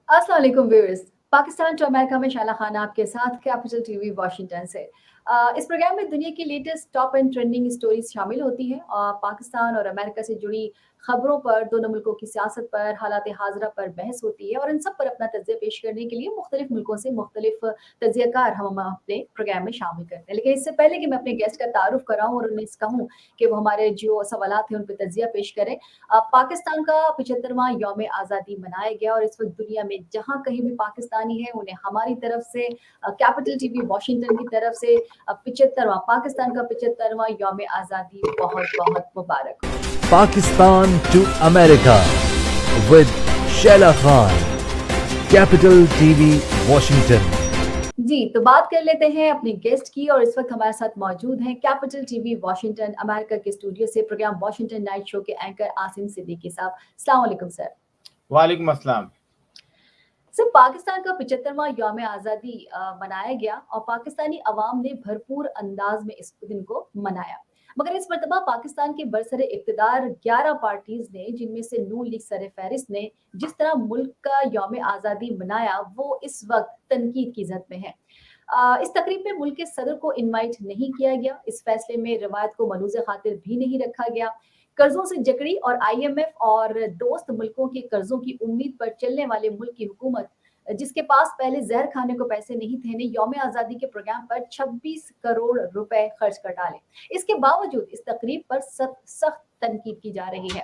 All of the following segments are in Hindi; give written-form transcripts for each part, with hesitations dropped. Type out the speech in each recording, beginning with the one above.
अस्सलाम वालेकुम व्यूअर्स। पाकिस्तान टू अमेरिका में शाला खान आपके साथ कैपिटल टीवी वाशिंगटन से। इस प्रोग्राम में दुनिया की latest top and trending stories शामिल होती हैं और पाकिस्तान और अमेरिका से जुड़ी खबरों पर, दोनों मुल्कों की सियासत पर, हालात हाज़िरा पर बहस होती है और इन सब पर अपना तज्ज़िया पेश करने के लिए मुख्तलिफ मुल्कों से मुख्तलिफ तज्ज़ियाकार हम अपने प्रोग्राम में शामिल करते हैं। लेकिन इससे पहले कि मैं अपने गेस्ट का तारुफ कराऊँ और उन्हें कहूँ कि वो हमारे जो सवालात हैं उन पे तज्ज़िया पेश करें, पाकिस्तान का 75वां यौम आज़ादी मनाया गया और इस वक़्त दुनिया में जहाँ कहीं भी पाकिस्तानी हैं, उन्हें हमारी तरफ से कैपिटल टीवी वॉशिंगटन की तरफ से 75वां पाकिस्तान का 75वां यौम आज़ादी बहुत-बहुत मुबारक हो। Pakistan to America with Sheila Khan, Capital TV, Washington. जी, तो बात कर लेते हैं अपने गेस्ट की और इस वक़्त हमारे साथ मौजूद हैं कैपिटल टीवी वॉशिंगटन अमेरिका के स्टूडियो से प्रोग्राम वॉशिंगटन नाइट शो के एंकर आसिम सिद्दीकी साहब। अस्सलाम वालेकुम सर। वालेकुम अस्सलाम। सर, पाकिस्तान का 75वां यौम आज़ादी मनाया गया और पाकिस्तानी अवाम ने भरपूर अंदाज में इस दिन को मनाया। मगर इस मर्तबा पाकिस्तान के बरसरे इक़्तिदार 11 पार्टीज़ ने, जिनमें से नून लीग सर-ए-फ़हरिस्त ने, जिस तरह मुल्क का यौम आज़ादी मनाया, वो इस वक़्त तनकीद की ज़द में है। इस तकरीब में मुल्क के सदर को इनवाइट नहीं किया गया। इस फैसले में रवायत को मलूज़ खातिर भी नहीं रखा गया। कर्ज़ों से जकड़ी और आईएमएफ और दोस्त मुल्कों के कर्ज़ों की उम्मीद पर चलने वाले मुल्क की हुकूमत, जिसके पास पहले ज़हर खाने को पैसे नहीं थे, ने यौम आज़ादी के प्रोग्राम पर 26 करोड़ रुपए खर्च कर डाले। इसके बावजूद इस तकरीब पर सख्त तनकीद की जा रही है।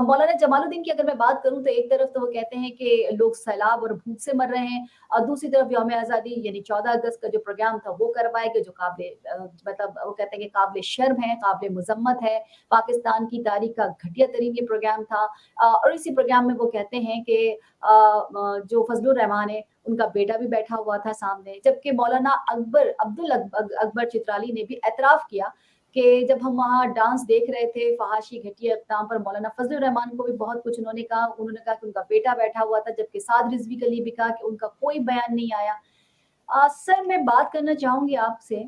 मौलाना जमालुद्दीन की अगर मैं बात करूँ तो एक तरफ तो वो कहते हैं कि लोग सैलाब और भूख से मर रहे हैं और दूसरी तरफ यौम आज़ादी यानी 14 अगस्त का जो प्रोग्राम था वो करवाया गया, जो मतलब वो कहते हैं कि काबिल शर्म है, काबिल मज़म्मत है। पाकिस्तान की तारीख का घटिया तरीन ये प्रोग्राम था। और इसी प्रोग्राम में वो कहते हैं कि जो फजलुर रहमान है, उनका बेटा भी बैठा हुआ था सामने, जबकि मौलाना अकबर चित्राली ने भी एतराफ़ किया कि जब हम वहाँ डांस देख रहे थे, फ़हाशी घटिया इक़दाम पर मौलाना फजलुर रहमान को भी बहुत कुछ उन्होंने कहा। उन्होंने कहा कि उनका बेटा बैठा हुआ था, जबकि साद रिज़वी के लिए भी कहा कि उनका कोई बयान नहीं आया। सर, मैं बात करना चाहूँगी आपसे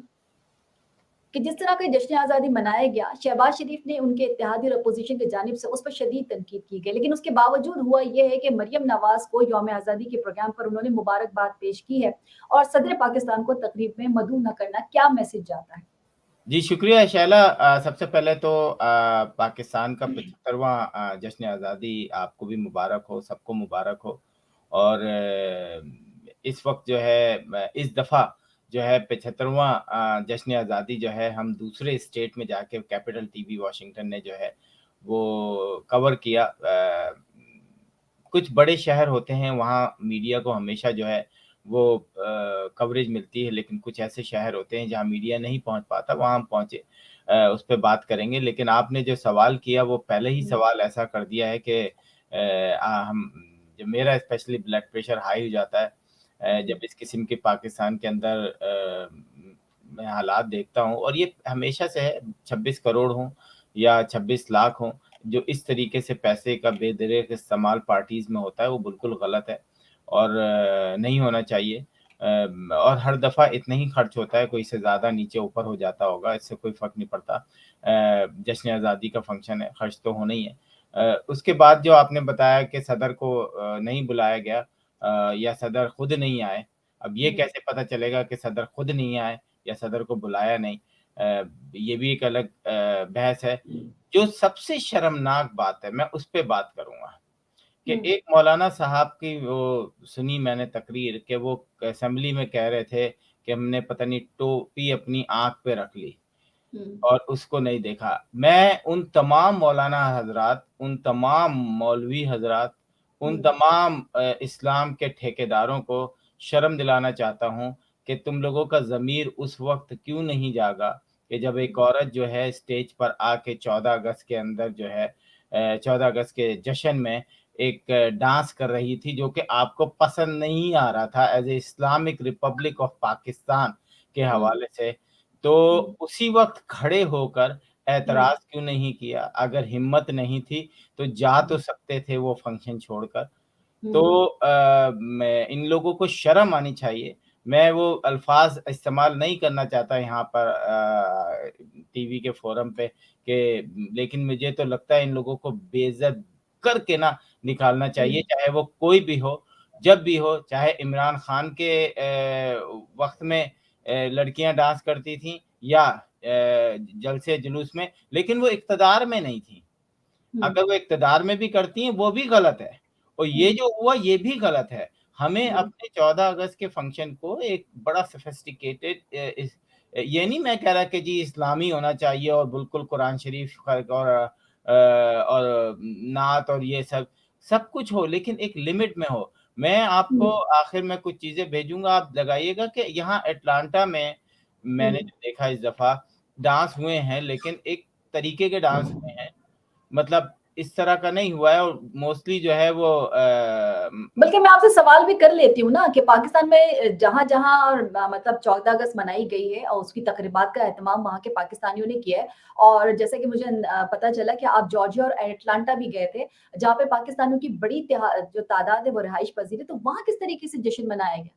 कि जिस तरह का जश्न आज़ादी मनाया गया, शहबाज शरीफ ने उनके इत्तेहादी और अपोज़िशन की जानिब से उस पर शदीद तनकीद की गई। लेकिन उसके बावजूद हुआ ये है कि मरियम नवाज़ को यौम आज़ादी के प्रोग्राम पर उन्होंने मुबारकबाद पेश की है और सदर पाकिस्तान को तकरीब में मदऊ न करना, क्या मैसेज जाता है? जी, शुक्रिया शैला। सबसे पहले तो पाकिस्तान का 75वां जश्न आज़ादी आपको भी मुबारक हो, सबको मुबारक हो। और इस वक़्त जो है इस दफ़ा जो है 75वां जश्न आज़ादी जो है हम दूसरे स्टेट में जाके कैपिटल टीवी वॉशिंगटन ने जो है वो कवर किया। कुछ बड़े शहर होते हैं, वहाँ मीडिया को हमेशा जो है वो कवरेज मिलती है, लेकिन कुछ ऐसे शहर होते हैं जहाँ मीडिया नहीं पहुँच पाता, वहाँ हम पहुँचे। उस पे बात करेंगे, लेकिन आपने जो सवाल किया वो पहले ही हुँ, सवाल ऐसा कर दिया है कि हम जो मेरा स्पेशली ब्लड प्रेशर हाई हो जाता है हुँ, जब इस किस्म के पाकिस्तान के अंदर मैं हालात देखता हूँ, और ये हमेशा से है। 26 करोड़ हों या 26 लाख हों, जो इस तरीके से पैसे का बेदरिग इस्तेमाल पार्टीज़ में होता है, वो बिल्कुल गलत है और नहीं होना चाहिए। और हर दफ़ा इतना ही खर्च होता है, कोई इससे ज़्यादा नीचे-ऊपर हो जाता होगा, इससे कोई फ़र्क नहीं पड़ता। जश्न आज़ादी का फंक्शन है, खर्च तो होना ही है। उसके बाद जो आपने बताया कि सदर को नहीं बुलाया गया या सदर खुद नहीं आए। अब ये हुँ, कैसे पता चलेगा कि सदर खुद नहीं आए या सदर को बुलाया नहीं? ये भी एक अलग बहस है। जो सबसे शर्मनाक बात है, मैं उस पे बात करूँगा कि हुँ, एक मौलाना साहब की वो सुनी मैंने तकरीर कि वो असेंबली में कह रहे थे कि हमने पता नहीं टोपी अपनी आँख पे रख ली हुँ, और उसको नहीं देखा। मैं उन तमाम मौलाना हज़रात, उन तमाम मौलवी हज़रात, उन हुँ, तमाम इस्लाम के ठेकेदारों को शर्म दिलाना चाहता हूँ कि तुम लोगों का ज़मीर उस वक़्त क्यों नहीं जागा कि जब एक औरत जो है स्टेज पर आके 14 अगस्त के अंदर जो है 14 अगस्त के जश्न में एक डांस कर रही थी, जो कि आपको पसंद नहीं आ रहा था as a Islamic Republic of Pakistan के हुँ, हवाले से। तो हुँ, उसी वक़्त खड़े होकर हुँ, ऐतराज़ क्यों नहीं किया? अगर हिम्मत नहीं थी, तो जा हुँ, तो सकते थे वो फ़ंक्शन छोड़कर। हुँ, तो मैं इन लोगों को शर्म आनी चाहिए। मैं वो अल्फ़ाज़ इस्तेमाल नहीं करना चाहता यहाँ पर टीवी के फ़ोरम पे कि, लेकिन मुझे तो लगता है इन लोगों को बेइज़्ज़त करके ना निकालना चाहिए, हुँ, चाहे वो कोई भी हो। जब भी हो, चाहे इमरान खान के वक्त में लड़कियां डांस करती थी या जलसे जुलूस में, लेकिन वो इक्तदार में नहीं थी। हम्म, अगर वो इक्तदार में भी करती हैं वो भी गलत है, और ये हम्म, जो हुआ ये भी गलत है। हमें हम्म, अपने 14 अगस्त के फंक्शन को एक बड़ा सोफिस्टिकेटेड ये नहीं मैं कह रहा कि जी इस्लामी होना चाहिए और बिल्कुल कुरान शरीफ और नात और ये सब कुछ हो, लेकिन एक लिमिट में हो। मैं आपको हम्म, आखिर में कुछ चीजें भेजूंगा, आप लगाइएगा कि यहाँ अटलांटा में मैंने हम्म। जो देखा इस दफा डांस हुए हैं, लेकिन एक तरीके के डांस हुए हैं, मतलब इस तरह का नहीं हुआ है। और मोस्टली जो है वो बल्कि मैं आपसे सवाल भी कर लेती हूँ ना कि पाकिस्तान में जहां जहां मतलब 14 अगस्त मनाई गई है और उसकी तकरीबात का एहतमाम वहां के पाकिस्तानियों ने किया है। और जैसे कि मुझे पता चला कि आप जॉर्जिया और एटलांटा भी गए थे, जहाँ पे पाकिस्तानियों की बड़ी जो तादाद है वो रिहाइश पजीर है, तो वहां किस तरीके से जश्न मनाया गया?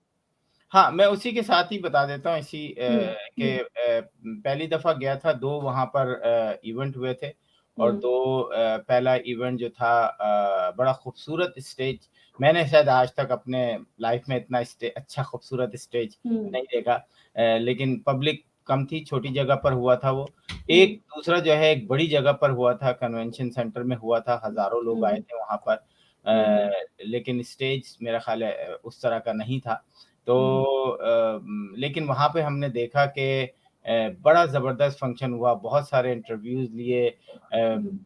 हाँ, मैं उसी के साथ ही बता देता हूँ इसी हम्म, के हम्म, पहली दफ़ा गया था, 2 वहाँ पर इवेंट हुए थे, और हम्म, 2 पहला इवेंट जो था बड़ा खूबसूरत स्टेज, मैंने शायद आज तक अपने लाइफ में इतना अच्छा खूबसूरत स्टेज हम्म, नहीं देखा। लेकिन पब्लिक कम थी, छोटी जगह पर हुआ था वो। हम्म, एक दूसरा जो है एक बड़ी जगह पर हुआ था, कन्वेंशन सेंटर में हुआ था, हज़ारों लोग आए हम्म, थे वहाँ पर। हम्म, लेकिन स्टेज मेरा ख़्याल है उस तरह का नहीं था। तो हम्म, लेकिन वहाँ पे हमने देखा कि बड़ा ज़बरदस्त फंक्शन हुआ, बहुत सारे इंटरव्यूज़ लिए हम्म,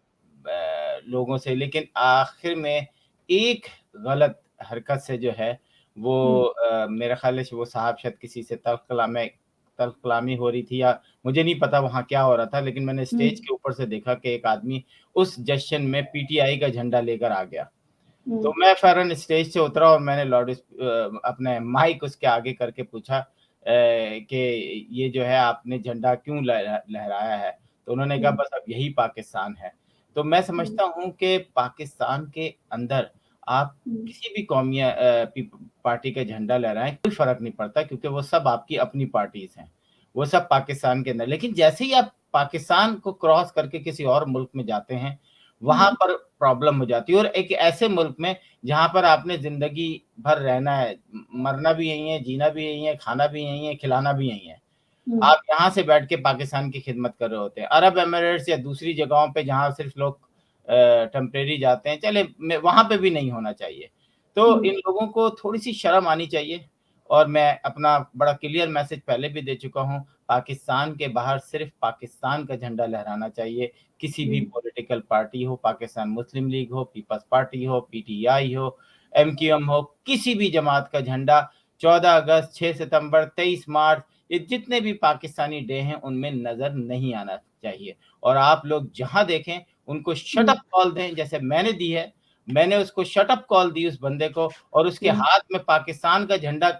लोगों से, लेकिन आखिर में एक गलत हरकत से जो है वो हम्म, मेरा ख़्याल है वो साहब शायद किसी से तल्ख़ कलामी हो रही थी, या मुझे नहीं पता वहाँ क्या हो रहा था, लेकिन मैंने स्टेज हम्म, के ऊपर से देखा कि एक आदमी उस जश्न में पीटीआई का झंडा लेकर आ गया। तो हम्म, मैं फ़ौरन स्टेज से उतरा और मैंने अपने माइक उसके आगे करके पूछा कि ये जो है आपने झंडा क्यों लहराया है? तो उन्होंने कहा हम्म, बस अब यही पाकिस्तान है। तो मैं हम्म, समझता हूँ कि पाकिस्तान के अंदर आप हम्म, किसी भी कौम या पार्टी का झंडा लहराएँ, कोई फ़र्क नहीं पड़ता, क्योंकि वो सब आपकी अपनी पार्टीज़ हैं। वो सब पाकिस्तान के अंदर, लेकिन जैसे ही आप पाकिस्तान को क्रॉस करके किसी और मुल्क में जाते हैं, वहाँ हम्म, पर प्रॉब्लम हो जाती है, और एक ऐसे मुल्क में जहाँ पर आपने ज़िंदगी भर रहना है, मरना भी यहीं है, जीना भी यहीं है, खाना भी यहीं है, खिलाना भी यहीं है। हम्म, आप यहाँ से बैठ के पाकिस्तान की खिदमत कर रहे होते हैं। अरब एमिरेट्स या दूसरी जगहों पे जहाँ सिर्फ़ लोग टेम्परेरी जाते हैं, चले में वहाँ पे भी नहीं होना चाहिए। तो हम्म, इन लोगों को थोड़ी-सी शर्म आनी चाहिए, और मैं अपना बड़ा क्लियर मैसेज पहले भी दे चुका हूँ, पाकिस्तान के बाहर सिर्फ़ पाकिस्तान का झंडा लहराना चाहिए। किसी भी हम्म, पॉलिटिकल पार्टी हो, पाकिस्तान मुस्लिम लीग हो, पीपल्स पार्टी हो, पीटीआई हो, एमक्यूएम हो, किसी भी जमात का झंडा 14 अगस्त, 6 सितंबर, 23 मार्च, ये जितने भी पाकिस्तानी डे हैं उनमें नज़र नहीं आना चाहिए। और आप लोग जहाँ देखें उनको शट हम्म, अप कॉल दें, जैसे मैंने दी है। मैंने उसको शट अप कॉल दी उस बंदे को, और उसके हम्म, हाथ में पाकिस्तान का झंडा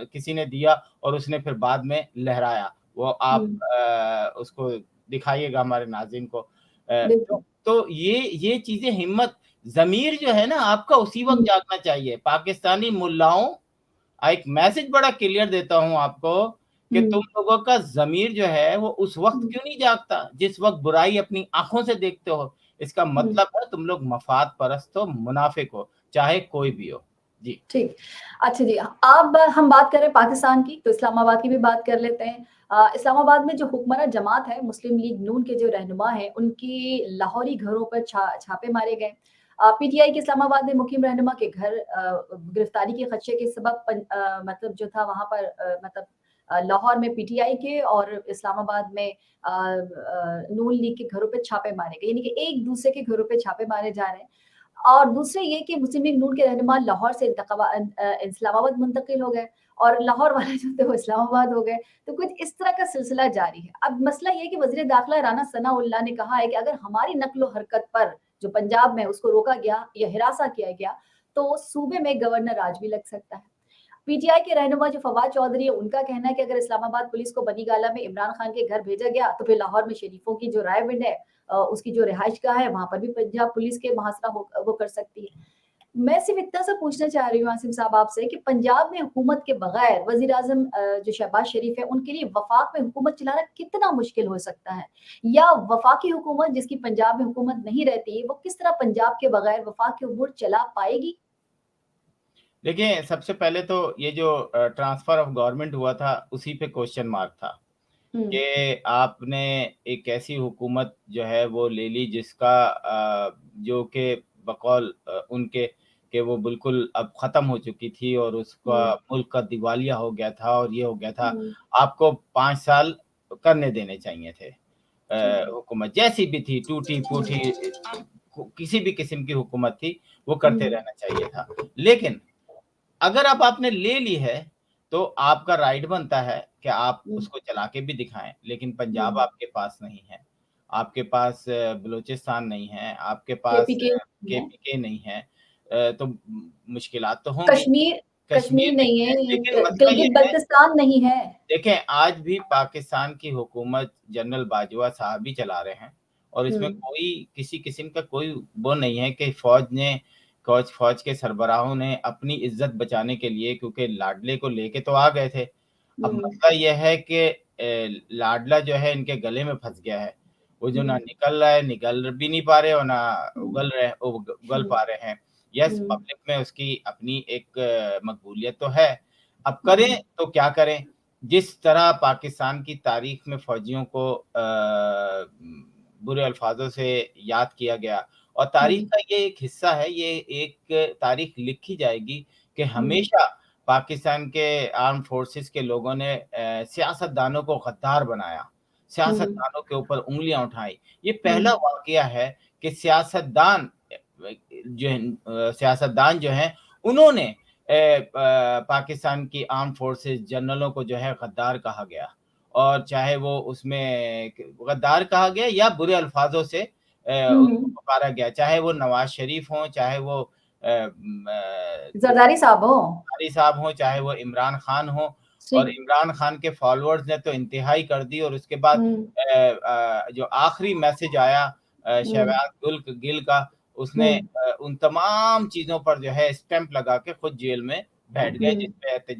किसी ने दिया और उसने फिर बाद में लहराया। वो आप हम्म, उसको दिखाइएगा हमारे नाज़रीन को। बिल्कुल। तो ये चीज़ें हिम्मत, ज़मीर जो है ना आपका उसी वक़्त हुँ, जागना चाहिए। पाकिस्तानी मुल्लाओं, एक मैसेज बड़ा क्लियर देता हूँ आपको कि हुँ, तुम लोगों का ज़मीर जो है वो उस वक़्त हुँ, क्यों नहीं जागता, जिस वक़्त बुराई अपनी आँखों से देखते हो। इसका हुँ, मतलब है तुम लोग मफ़ाद परस्त हो, मुनाफ़िक हो, चाहे कोई भी हो। जी। ठीक। अच्छा जी, अब हम बात करें पाकिस्तान की, तो इस्लामाबाद की भी बात कर लेते हैं। इस्लामाबाद में जो हुक्मरान जमात है, मुस्लिम लीग नून के जो रहनुमा हैं, उनकी लाहौरी घरों पर छापे मारे गए। पीटीआई के इस्लामाबाद में मुकीम रहनुमा के घर गिरफ्तारी के खदशे के सबब मतलब जो था वहाँ पर मतलब लाहौर में पीटीआई के और इस्लामाबाद में नून लीग के घरों पे छापे मारे गए। यानी कि एक-दूसरे के घरों पे छापे मारे जा रहे हैं। और दूसरे ये कि मुस्लिम लीग नून के रहनुमा लाहौर से इस्लामाबाद मुंतकिल हो गए और लाहौर वाले जो थे वो इस्लामाबाद हो गए। तो कुछ इस तरह का सिलसिला जारी है। अब मसला ये है कि वज़ीर दाखिला राना सनाउल्लाह ने कहा है कि अगर हमारी नक्ल-ओ-हरकत पर जो पंजाब में उसको रोका गया या हिरासा किया गया, तो सूबे में गवर्नर राज भी लग सकता है। पीटीआई के रहनुमा जो फवाद चौधरी है, उनका कहना है कि अगर इस्लामाबाद पुलिस को बनीगाला में इमरान खान के घर भेजा गया, तो फिर लाहौर में शरीफों की जो रायविंड है उसकी जो रिहाइशगाह है, वहाँ पर भी पंजाब पुलिस के मुहासरा वो कर सकती है। मैं सिर्फ इतना सा पूछना चाह रही हूँ आसिम साहब आपसे कि पंजाब में हुकूमत के बगैर वज़ीर-ए-आज़म जो शहबाज शरीफ है, उनके लिए वफ़ाक में हुकूमत चलाना कितना मुश्किल हो सकता है? या वफ़ाकी हुकूमत जिसकी पंजाब में हुकूमत नहीं रहती, वो किस तरह पंजाब के बगैर वफ़ाक के उमूर चला पाएगी? देखिए, सबसे पहले तो ये जो ट्रांसफर ऑफ गवर्नमेंट हुआ था, उसी पे क्वेश्चन मार्क था हुँ, कि आपने एक ऐसी हुकूमत जो है वो ले ली जिसका जो कि बकौल उनके कि वो बिल्कुल अब ख़त्म हो चुकी थी और उसका हुँ, मुल्क का दिवालिया हो गया था और ये हो गया था। हुँ, आपको 5 साल करने देने चाहिए थे। जी, हुकूमत जैसी भी थी, हुँ, टूटी-फूटी किसी भी किस्म की हुकूमत थी, वो करते हुँ, रहना चाहिए था। लेकिन अगर अब आपने ले ली है, तो आपका राइट बनता है कि आप हुँ, उसको चला के भी दिखाएँ, लेकिन पंजाब हुँ, आपके पास नहीं है, आपके पास बलूचिस्तान नहीं है, आपके पास केपीके है, केपीके नहीं है। तो मुश्किलात तो होंगी, कश्मीर कश्मीर कश्मीर नहीं नहीं है, लेकिन है, मसला ये है गिलगित-बल्तिस्तान नहीं है। देखें, आज भी पाकिस्तान की हुकूमत जनरल बाजवा साहब ही चला रहे हैं और हुँ, इसमें कोई किसी किस्म का कोई वो नहीं है कि फ़ौज के सरबराहों ने अपनी इज़्ज़त बचाने के लिए क्योंकि लाडले को लेके तो आ गए थे। अब हुँ, मसला ये है कि लाडला जो है इनके गले में फँस गया है। वो जो ना हुँ, निकल रहा है, निकल भी नहीं पा रहे और ना हुँ, उगल हुँ, पा रहे हैं। यस, हुँ, पब्लिक में उसकी अपनी एक मकबूलियत तो है। अब करें हुँ, तो क्या करें? जिस तरह पाकिस्तान की तारीख में फ़ौजियों को बुरे अल्फ़ाज़ों से याद किया गया और तारीख हुँ, का ये एक हिस्सा है, ये एक तारीख लिखी जाएगी कि हुँ, हमेशा पाकिस्तान के आर्म्ड फ़ोर्सेस के लोगों ने सियासतदानों को गद्दार बनाया, हुँ, सियासतदानों के ऊपर उँगलियाँ उठाई। ये हुँ, पहला वाक़या है कि सियासतदान जो हैं, उन्होंने पाकिस्तान की आर्म्ड फ़ोर्सेस जनरलों को जो है गद्दार कहा गया और चाहे वो उसमें गद्दार कहा गया या बुरे अल्फ़ाज़ों से उनको हुँ, पुकारा गया, चाहे वो नवाज़ शरीफ हों, चाहे वो ज़रदारी साहब हो। ज़रदारी साहब हों, चाहे वो इमरान खान हों और जी, इमरान खान के फ़ॉलोअर्स ने तो इंतहाई कर दी और उसके बाद हुँ, जो आखिरी मैसेज आया हुँ, शहबाज़ गिल का, उसने हुँ, उन तमाम चीज़ों पर जो है स्टैम्प लगा के खुद जेल में बैठ गए, हुँ, जिस पे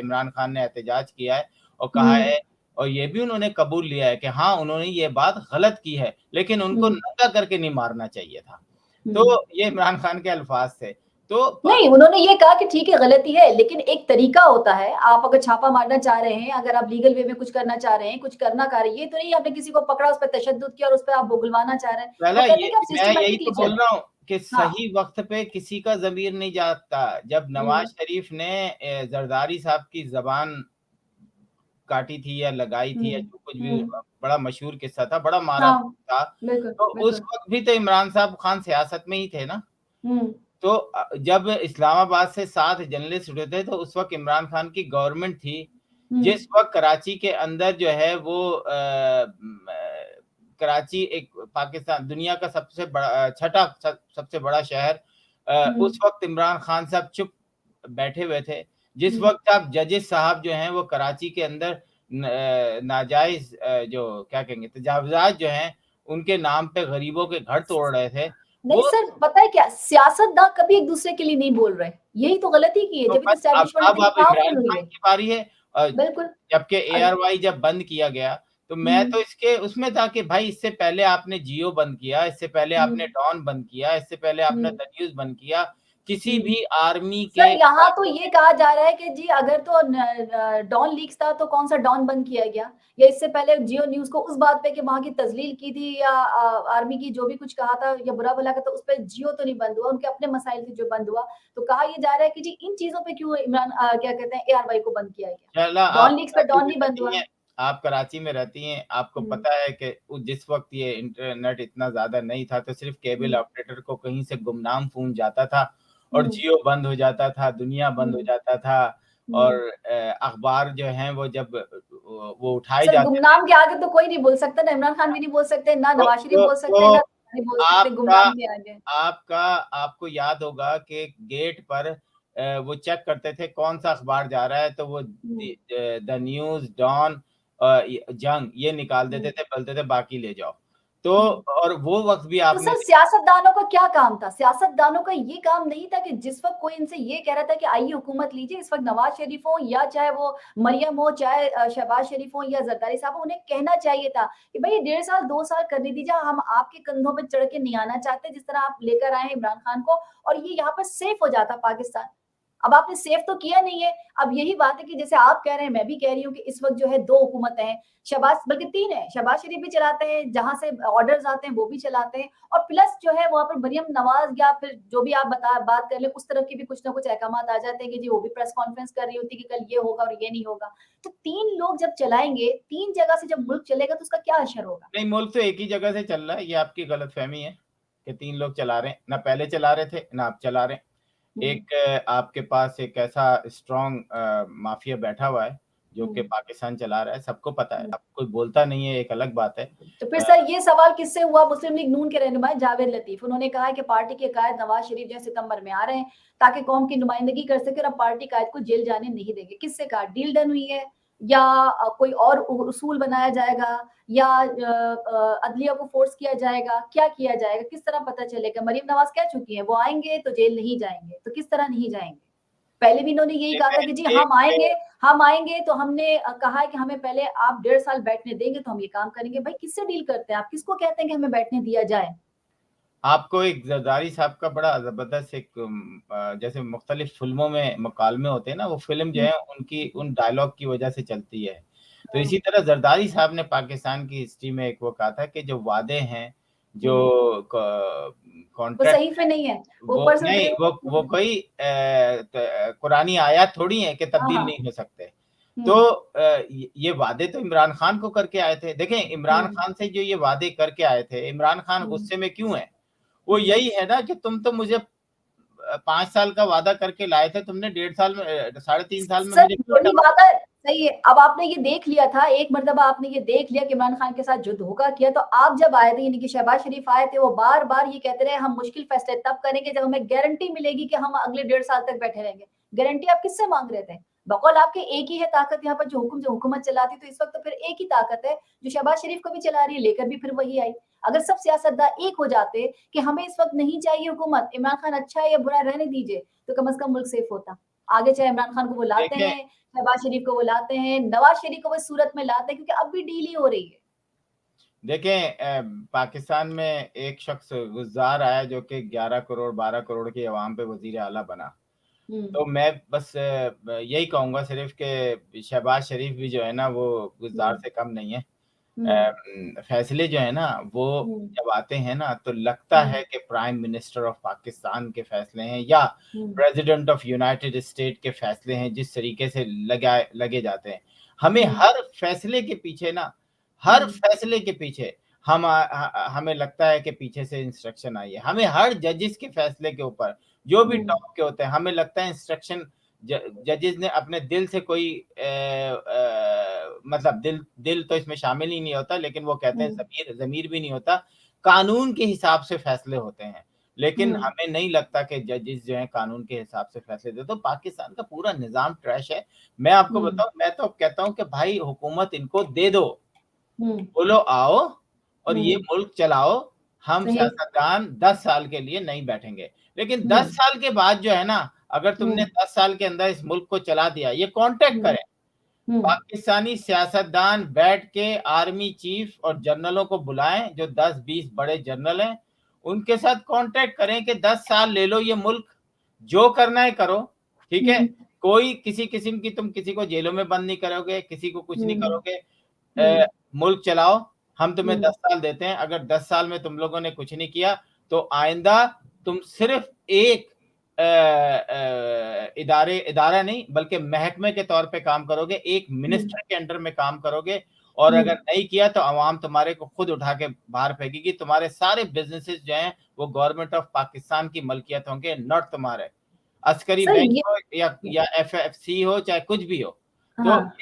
इमरान खान ने एहतजाज किया है और कहा हुँ, है और ये भी उन्होंने कबूल लिया है कि हाँ, उन्होंने ये बात गलत की है, लेकिन उनको हुँ, नंगा करके नहीं मारना चाहिए था। हुँ। तो ये इमरान खान के अल्फ़ाज़ थे। तो प नहीं, उन्होंने ये कहा कि ठीक है, गलती है, लेकिन एक तरीका होता है। आप अगर छापा मारना चाह रहे हैं, अगर आप लीगल वे में कुछ करना चाह रहे हैं, कुछ करना चाह रहे हैं, ये तो नहीं आपने किसी को पकड़ा, उस पे तशद्दुद किया और उस पे आप बुलवाना चाह रहे हैं। वो पहला कहते ये हैं कि आप मैं यही सिस्टमैटिकली तो बोल चलें। रहा हूँ कि हाँ। सही वक़्त पे किसी का ज़मीर नहीं जागता। जब नवाज़ हुँ, शरीफ ने ज़रदारी साहब की ज़बान काटी थी या लगाई थी या हुँ, जो कुछ भी हुँ। बड़ा मशहूर किस्सा था, बड़ा मारा हाँ, था, बिल्कुल, तो उस बिल्कुल। वक़्त भी तो इमरान साहब खान सियासत में ही थे ना। हुँ, तो जब इस्लामाबाद से 7 जर्नलिस्ट उठे थे, तो उस वक़्त इमरान खान की गवर्नमेंट थी। हुँ, जिस वक़्त कराची के अंदर जो है वो कराची एक पाकिस्तान दुनिया का सबसे बड़ा छठा सबसे बड़ा शहर हुँ, उस वक़्त इमरान खान साहब चुप बैठे हुए थे। जिस हुँ। वक़्त आप जजेस साहब जो हैं वो कराची के अंदर नाजायज़ जो क्या कहेंगे तजावुज़ात जो हैं, उनके नाम पे गरीबों के घर तोड़ रहे थे। नहीं वो सर, पता है क्या? सियासतदान कभी एक-दूसरे के लिए नहीं बोल रहे। यही तो गलती की है, तो जब ये तो बस अब एस्टेब्लिशमेंट अब इतनी अब इमरान पावरफुल हुई खान है। की बारी है बिल्कुल। जबकि अ, एआरवाई जब बंद किया गया, तो मैं हुँ, तो इसके उसमें था कि भाई इससे पहले आपने जियो बंद किया, इससे पहले हुँ, आपने डॉन बंद किया, इससे पहले हुँ, आपने द न्यूज़ बंद किया। किसी हुँ। भी आर्मी सर, के यहाँ तो ये कहा जा रहा है कि जी अगर तो डॉन लीक्स था तो कौन-सा डॉन बंद किया गया? या इससे पहले जियो न्यूज़ को उस बात पे कि वहाँ की तज़लील की थी या आर्मी की जो भी कुछ कहा था या बुरा-भला का तो उस पे जियो तो नहीं बंद हुआ, उनके अपने मसाइल थे जो बंद हुआ। तो कहा ये जा रहा है कि जी इन चीज़ों पे क्यों क्या कहते हैं एआरवाई को बंद किया गया? चला डॉन आप लीक्स पे कराची डॉन में नहीं बंद रहती हुआ। हैं आप कराची में रहती हैं, आपको हुँ, पता है कि उ जिस वक़्त ये इंटरनेट इतना ज़्यादा नहीं था, तो सिर्फ़ केबल हुँ, ऑपरेटर को कहीं से गुमनाम फ़ोन जाता था और हुँ, जियो बंद हो जाता था, दुनिया बंद हो हुँ, जाता था और हुँ। अखबार जो हैं वो जब वो उठाए सर जाते थे, गुमनाम के आगे तो कोई नहीं बोल सकता, ना इमरान खान भी नहीं बोल सकते, ना तो नवाज़ शरीफ तो बोल सकते, तो ना नहीं बोल सकते आपका गुमनाम के आगे। आपका आपको याद होगा कि गेट पर वो चेक करते थे कौन-सा अखबार जा रहा है, तो वो हुँ, द न्यूज़, डॉन य जंग ये निकाल देते हुँ, थे, बोलते थे बाकी ले जाओ। तो हुँ। और वो वक़्त भी तो आपने सर सियासतदानों का क्या काम था? सियासतदानों का ये काम नहीं था कि जिस वक़्त कोई इनसे ये कह रहा था कि आइए हुकूमत लीजिए, इस वक़्त नवाज़ शरीफ हो या चाहे वो मरियम हो, चाहे शहबाज़ शरीफ हो या ज़रदारी साहब हो, उन्हें कहना चाहिए था कि भई 1.5 साल, 2 साल करने दीजिए, हम आपके कंधों पे चढ़ के नहीं आना चाहते, जिस तरह आप लेकर आए हैं इमरान खान को और ये यहाँ पर सेफ हो जाता पाकिस्तान। अब आपने सेव तो किया नहीं है। अब यही बात है कि जैसे आप कह रहे हैं, मैं भी कह रही हूँ कि इस वक़्त जो है 2 हुकूमतें हैं, शहबाज़ बल्कि 3 है, शहबाज़ शरीफ भी चलाते हैं, जहाँ से ऑर्डर्स आते हैं वो भी चलाते हैं और प्लस जो है वहाँ पर मरियम नवाज़ या फिर जो भी आप बात कर लें, उस तरफ की भी कुछ ना कुछ अहकामात आ जाते हैं कि जी वो भी प्रेस कॉन्फ्रेंस कर रही होती है कि कल ये होगा और ये नहीं होगा। तो 3 लोग जब चलाएँगे, 3 जगह से जब मुल्क चलेगा तो उसका क्या असर होगा? नहीं, मुल्क तो एक ही जगह से चल रहा है, ये आपकी गलतफ़हमी है कि 3 लोग चला रहे हैं, ना पहले चला रहे थे, ना अब चला रहे हैं। हुँ, एक आपके पास एक ऐसा स्ट्रॉन्ग माफिया बैठा हुआ है, जो कि हुँ, पाकिस्तान चला रहा है, सबको पता है। हुँ। अब कोई बोलता नहीं है, एक अलग बात है। तो फिर अ, सर ये सवाल किससे हुआ? मुस्लिम लीग नून के रहनुमा जावेद लतीफ। उन्होंने कहा है कि पार्टी के कायद नवाज शरीफ जो है सितंबर में आ रहे हैं ताकि कौम की नुमाइंदगी कर सके और अब पार्टी कायद को जेल जाने नहीं देंगे। किससे कहा? डील डन हुई है या कोई और उसूल बनाया जाएगा या अदलिया को फोर्स किया जाएगा? क्या किया जाएगा? किस तरह पता चलेगा? मरीम नवाज कह चुकी हैं वो आएँगे तो जेल नहीं जाएँगे। तो किस तरह नहीं जाएँगे? पहले भी इन्होंने यही कहा था देखें कि जी एक हम आएँगे तो हमने कहा है कि हमें पहले आप 1.5 साल बैठने देंगे तो हम ये काम करेंगे। भाई किससे डील करते हैं आप? किसको कहते हैं कि हमें बैठने दिया जाए? आपको एक ज़रदारी साहब का बड़ा ज़बरदस्त एक जैसे मुख्तलिफ़ फ़िल्मों में मुकालमे होते हैं ना, वो फ़िल्म जो हुँ, है उनकी उन डायलॉग की वज़ह से चलती है। तो हुँ, इसी तरह ज़रदारी साहब ने पाकिस्तान की हिस्ट्री में एक वो कहा था कि जो वादे हैं, हुँ। जो वो कॉन्ट्रैक्ट सही पे नहीं है। वो वो पर्सनल नहीं, वो ग्रीवेंस कोई कुरानी आयत थोड़ी है कि हाँ, तब्दील हाँ। नहीं हो सकते। तो हुँ, ये वादे तो इमरान खान को करके आए थे। देखें, इमरान हुँ, खान से जो ये वादे करके आए थे, इमरान खान हुँ, गुस्से में क्यों हैं? वो हुँ। यही है ना कि तुम तो मुझे 5 साल का वादा करके लाए थे, तुमने डेढ़ साल में साढ़े 3 साल में सर मुझे क्यों वही हटा बात दिया? है, सही है। अब आपने ये देख लिया था, एक मर्तबा आपने ये देख लिया कि इमरान खान के साथ जो धोखा किया, तो आप जब आए थे यानी कि शहबाज शरीफ आए थे, वो बार-बार ये कहते रहे हम मुश्किल फैसले तब करेंगे जब हमें गारंटी मिलेगी कि हम अगले 1.5 साल तक बैठे रहेंगे। गारंटी आप किससे माँग रहे थे? बकौल आपके एक ही है ताकत यहाँ पर जो हुकूमत चलाती तो इस वक़्त तो फिर एक ही ताकत है, जो शहबाज शरीफ को भी चला रही है, लेकर भी फिर वही आई। अगर सब सियासतदान एक हो जाते कि हमें इस वक़्त नहीं चाहिए हुकूमत, इमरान खान अच्छा है या बुरा रहने दीजिए, तो कम से कम मुल्क सेफ होता। आगे चाहे इमरान खान को वो लाते देखें हैं, शहबाज शरीफ को वो लाते हैं, नवाज शरीफ को वो इस सूरत में लाते हैं क्योंकि अब भी डील ही हो रही है। देखें पाकिस्तान में एक शख्स गुलज़ार आया जो कि 11 करोड़ 12 करोड़ की आवाम पे वज़ीर आला बना। हुँ, तो मैं बस यही कहूँगा सिर्फ़ कि शहबाज शरीफ भी जो है ना वो गुलज़ार हुँ, से कम नहीं है। हुँ, फैसले जो है ना वो हुँ, जब आते हैं ना तो लगता हुँ, है कि प्राइम मिनिस्टर ऑफ पाकिस्तान के फैसले हैं या हुँ, प्रेसिडेंट ऑफ यूनाइटेड स्टेट के फैसले हैं, जिस तरीके से लगे जाते हैं। हमें हुँ, हर फैसले के पीछे ना हर हुँ, फैसले के पीछे हमें लगता है कि पीछे से इंस्ट्रक्शन आई है। हमें हर जजेस के फैसले के ऊपर जो भी हुँ, टॉप के होते हैं, हमें लगता है इंस्ट्रक्शन जजेस ने अपने दिल से कोई मतलब दिल तो इसमें शामिल ही नहीं होता, लेकिन वो कहते हैं हुँ, ज़मीर भी नहीं होता, कानून के हिसाब से फैसले होते हैं। लेकिन हुँ, हमें नहीं लगता कि जजेस जो हैं कानून के हिसाब से फैसले देते। तो पाकिस्तान का पूरा निज़ाम ट्रैश है। मैं आपको हुँ, बताऊँ, मैं तो अब कहता हूँ कि भाई हुकूमत इनको दे दो। हुँ, बोलो आओ और ये हुँ, मुल्क चलाओ। हम सही। सियासतदान 10 साल के लिए नहीं बैठेंगे। लेकिन हुँ, 10 साल के बाद जो है ना, अगर तुमने हुँ, 10 साल के अंदर इस मुल्क को चला दिया, ये कॉन्टैक्ट हुँ, करें। हुँ, पाकिस्तानी सियासतदान बैठ के आर्मी चीफ और जनरलों को बुलाएँ, जो 10-20 बड़े जनरल हैं, उनके साथ कॉन्टैक्ट करें कि 10 साल ले लो ये मुल्क, जो करना है करो, ठीक है? हुँ, कोई किसी किस्म की तुम किसी को जेलों में बंद नहीं करोगे, किसी को कुछ नहीं हुँ, करोगे। हुँ, मुल्क चलाओ, हम तुम्हें हुँ, 10 साल देते हैं, अगर 10 साल में तुम लोगों ने कुछ नहीं किया, तो आइंदा तुम सिर्फ़ एक इदारा नहीं बल्कि महकमे के तौर पे काम करोगे, एक हुँ, मिनिस्टर के अंडर में काम करोगे और हुँ। अगर नहीं किया तो अवाम तुम्हारे को खुद उठा के बाहर फेंकेगी। तुम्हारे सारे बिज़नेसेस जो हैं, वो गवर्नमेंट ऑफ पाकिस्तान की मलकियत होंगे, नॉट तुम्हारे। अस्करी सर बैंक ये हो या एफएफसी हो, चाहे कुछ भी हो। तो हाँ।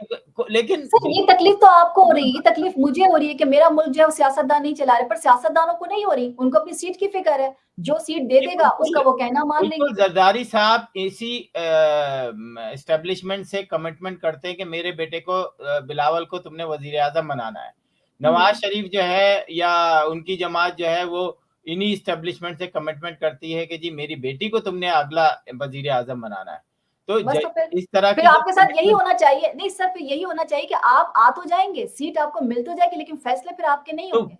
लेकिन सर ये तकलीफ तो आपको हो रही है, ये तकलीफ मुझे हो रही है कि मेरा मुल्क जो है वो सियासतदान नहीं चला रहे, पर सियासतदानों को नहीं हो रही, उनको अपनी सीट की फ़िक्र है। जो सीट दे जी, देगा उसका बिल्कुल, वो कहना मान बिल्कुल लेंगे। ज़रदारी साहब इसी एस्टेब्लिशमेंट से कमिटमेंट करते हैं कि मेरे बेटे को बिलावल को तुमने वज़ीर-ए-आज़म बनाना है। हुँ, नवाज़ शरीफ जो है या उनकी जमात जो है वो इन्हीं एस्टेब्लिशमेंट से कमिटमेंट करती है कि जी मेरी बेटी को तुमने अगला वज़ीर-ए-आज़म बनाना है। तो बस तो इस तरह फिर की जो आपके साथ यही कमिटमेंट, होना चाहिए, नहीं सर, फिर यही होना चाहिए कि आप आ तो जाएँगे, सीट आपको मिल तो जाएगी, लेकिन फैसले फिर आपके नहीं तो होंगे।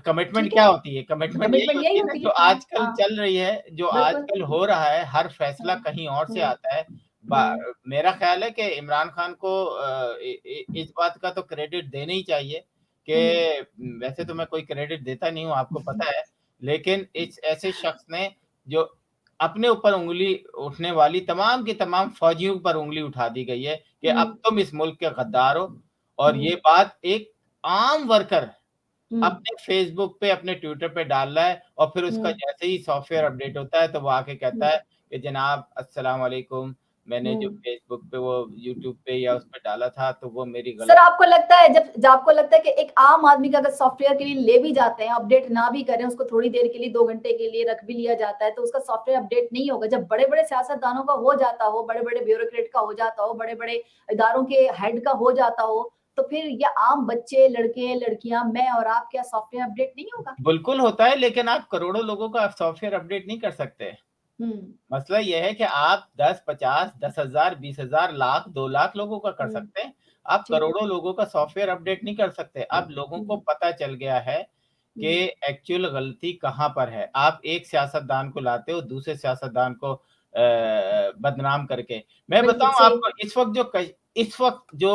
कमिटमेंट ठीक क्या है, होती है? कमिटमेंट यही कमिटमेंट यही होती है ना होती जो है। हाँ, आजकल हाँ, चल रही है, जो बिल्कुल। आजकल हो रहा है, हर फैसला हाँ, कहीं और से हुँ, आता है। बा हुँ, मेरा ख़्याल है कि इमरान खान को इस बात का तो क्रेडिट देना ही चाहिए हुँ, कि वैसे तो मैं कोई क्रेडिट देता नहीं हूँ, आपको पता है। लेकिन इस ऐसे शख़्स ने जो अपने ऊपर उँगली उठने वाली तमाम की तमाम फ़ौजियों पर उँगली उठा दी गई है कि हुँ, अब तुम इस मुल्क के गद्दार हो, और हुँ, ये बात एक आम वर्कर हुँ, अपने फ़ेसबुक पे, अपने ट्विटर पे डाल रहा है, और फिर उसका हुँ, जैसे ही सॉफ्टवेयर अपडेट होता है, तो वो आके कहता हुँ, है कि जनाब अस्सलाम वालेकुम, मैंने जो हुँ। फ़ेसबुक पे वो यूट्यूब पे या उस पे डाला था, तो वो मेरी सर, गलत। आपको लगता है जब आपको लगता है कि एक आम आदमी का अगर सॉफ्टवेयर के लिए ले भी जाते हैं, अपडेट ना भी करें, उसको थोड़ी देर के लिए 2 घंटे के लिए रख भी लिया जाता है, तो उसका सॉफ्टवेयर अपडेट नहीं होगा। जब बड़े-बड़े सियासतदानों का हो जाता हो, बड़े-बड़े ब्यूरोक्रेट का हो जाता हो, बड़े-बड़े इदारों के हेड का हो जाता हो, तो फिर ये आम बच्चे, लड़के, लड़कियाँ, मैं और आप, क्या सॉफ्टवेयर अपडेट नहीं होगा? बिल्कुल होता है, लेकिन आप करोड़ों लोगों का सॉफ्टवेयर अपडेट नहीं कर सकते। हुँ, मसला ये है कि आप 10, 50, 10,000, 20,000, लाख, 2 लाख लोगों का कर हुँ, सकते हैं। आप ठीक है। करोड़ों लोगों का सॉफ्टवेयर अपडेट नहीं कर सकते। अब लोगों को हुँ, पता चल गया है कि हुँ, एक्चुअल गलती कहाँ पर है। आप एक सियासतदान को लाते हो, दूसरे सियासतदान को बदनाम करके। मैं बिल्कुल बताऊँ सही। आपको, इस वक़्त जो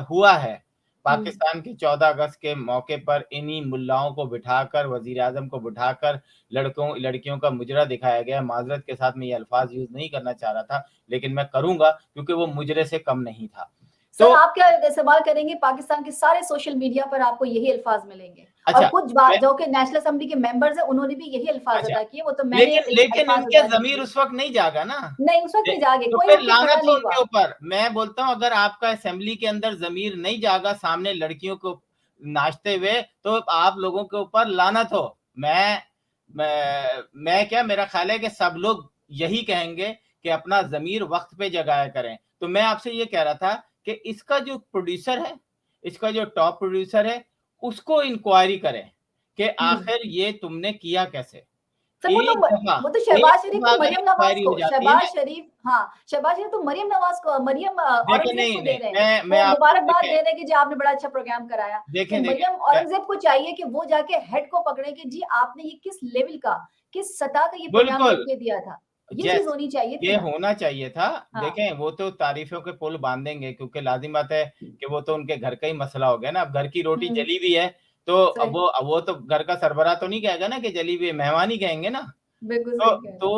हुआ है, हुँ, पाकिस्तान के 14 अगस्त के मौके पर इन्हीं मुल्लाओं को बिठाकर, वज़ीर-ए-आज़म को बिठाकर लड़कियों का मुजरा दिखाया गया है। माज़रत के साथ मैं ये अल्फ़ाज़ यूज़ नहीं करना चाह रहा था, लेकिन मैं करूँगा क्योंकि वो मुजरे से कम नहीं था। सर, तो आप क्या इस्तेमाल करेंगे? पाकिस्तान के सारे सोशल मीडिया पर आपको यही अल्फ़ाज़ मिलेंगे और अच्छा, कुछ बा मैं जो कि नेशनल असेंबली के मेंबर्स हैं, उन्होंने भी यही अल्फ़ाज़ अच्छा, अदा किए, वो तो मैंने लेकिन लेकिन अल्फ़ाज़ उनके अदा नहीं ज़मीर किए। उस वक़्त नहीं जागा ना। नहीं, उस वक़्त ए नहीं जागे, तो कोई फिर उठ के खड़ा लानत हो नहीं उनके हुआ। ऊपर। मैं बोलता हूँ, अगर आपका असेंबली के अंदर ज़मीर नहीं जागा सामने लड़कियों को नाचते हुए, तो आप लोगों के ऊपर लानत हो। मैं क्या, मेरा ख़्याल है कि सब लोग यही कहेंगे कि अपना ज़मीर वक़्त पे जगाया करें। तो मैं आपसे ये कह रहा था कि इसका जो प्रोड्यूसर है, इसका जो टॉप प्रोड्यूसर है, उसको इंक्वायरी करें कि हुँ। आखिर ये तुमने किया कैसे? सर एक दफ़ा वो तो एक शहबाज शरीफ दफ़ा तो अगर मरियम नवाज़ इंक्वायरी हो को जाती है शहबाज ना, शरीफ हाँ, शहबाज शरीफ तो मरियम देखिए, औरंगज़ेब को नहीं, दे नहीं, रहे हैं। मैं वो आपको मुबारकबाद देखें, दे रहे हैं कि जी आपने बड़ा अच्छा प्रोग्राम कराया। तो देखें, मरियम मैं औरंगज़ेब को चाहिए कि वो जाके हेड को पकड़े कि जी आपने ये किस लेवल का, किस सतह का ये प्रोग्राम बिल्कुल, करके दिया था। ये चीज़ यस, होनी चाहिए थी ये ना। होना चाहिए था। हाँ, देखें, वो तो तारीफ़ों के पुल बाँधेंगे, क्योंकि लाज़िम बात है कि वो तो उनके घर का ही मसला हो गया ना। अब घर की रोटी हुँ, जली भी है, तो अब सही। वो तो घर का सरबराह तो नहीं कहेगा ना कि जली हुई है, मेहमान ही कहेंगे ना। बिल्कुल तो सही कह रहे हैं। तो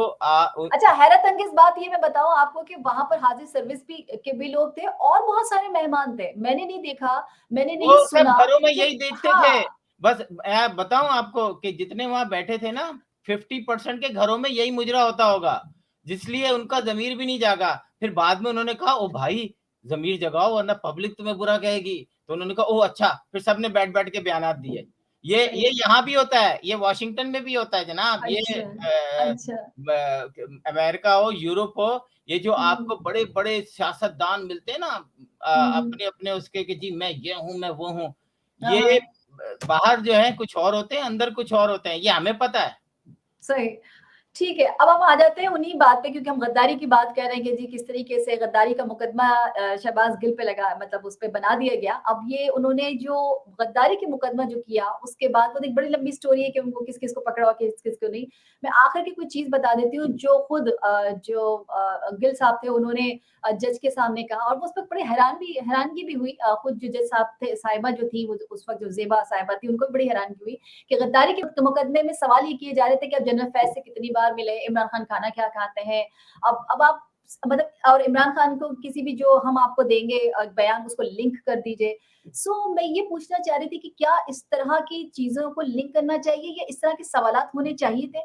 उ अच्छा, हैरत अंगेज़ बात ये मैं बताऊँ आपको कि वहाँ पर हाज़िर सर्विस भी के भी लोग थे और बहुत सारे मेहमान थे। मैंने नहीं देखा, मैंने नहीं वो सब सुना घरों में कि यही देखते थे। हाँ, बस मैं बताऊँ आपको कि जितने वहाँ बैठे थे ना, 50% के घरों में यही मुजरा होता होगा, जिसलिए उनका ज़मीर भी नहीं जागा। फिर बाद में उन्होंने कहा, "ओ भाई, ज़मीर जगाओ वरना पब्लिक तुम्हें बुरा कहेगी।" तो उन्होंने कहा, "ओह! अच्छा।" फिर सबने बैठ-बैठ के बयानात दिए। ये सही। यहाँ भी होता है, ये वाशिंगटन में भी होता है जनाब। ये अच्छा, अच्छा। अमेरिका हो, यूरोप हो, ये जो हुँ, आपको बड़े-बड़े सियासतदान मिलते हैं ना, हुँ, हुँ। अपने-अपने उसके कि जी मैं ये हूँ, मैं वो हूँ। हाँ, ये हाँ। बाहर जो है कुछ और होते हैं, अंदर कुछ और होते हैं, ये हमें पता है। सही। ठीक है, अब हम आ जाते हैं उन्हीं बात पे क्योंकि हम गद्दारी की बात कर रहे हैं कि जी किस तरीके से गद्दारी का मुकदमा शहबाज गिल पे लगा मतलब उस पे बना दिया गया। अब ये उन्होंने जो गद्दारी के मुकदमा जो किया उसके बाद वो एक बड़ी लंबी स्टोरी है कि उनको किस-किस को पकड़ा और किस-किस को नहीं। मैं आखिर की कोई चीज़ बता देती हूँ जो खुद गिल साहब थे उन्होंने जज के सामने कहा और वो उस वक़्त बड़ी हैरानगी भी हुई खुद जो जज साहब थे साहिबा जो थी वो उस वक़्त जो ज़ेबा साहिबा थी उनको भी बड़ी हैरानगी हुई कि गद्दारी के मुकदमे में सवाल ये किए जा रहे थे कि अब जनरल फैज़ से कितनी बार मिले, इमरान खान खाना क्या खाते हैं? अब आप मतलब और इमरान खान को किसी भी जो हम आपको देंगे बयान उसको लिंक कर दीजिए। मैं ये पूछना चाह रही थी कि क्या इस तरह की चीज़ों को लिंक करना चाहिए या इस तरह के सवालात होने चाहिए थे?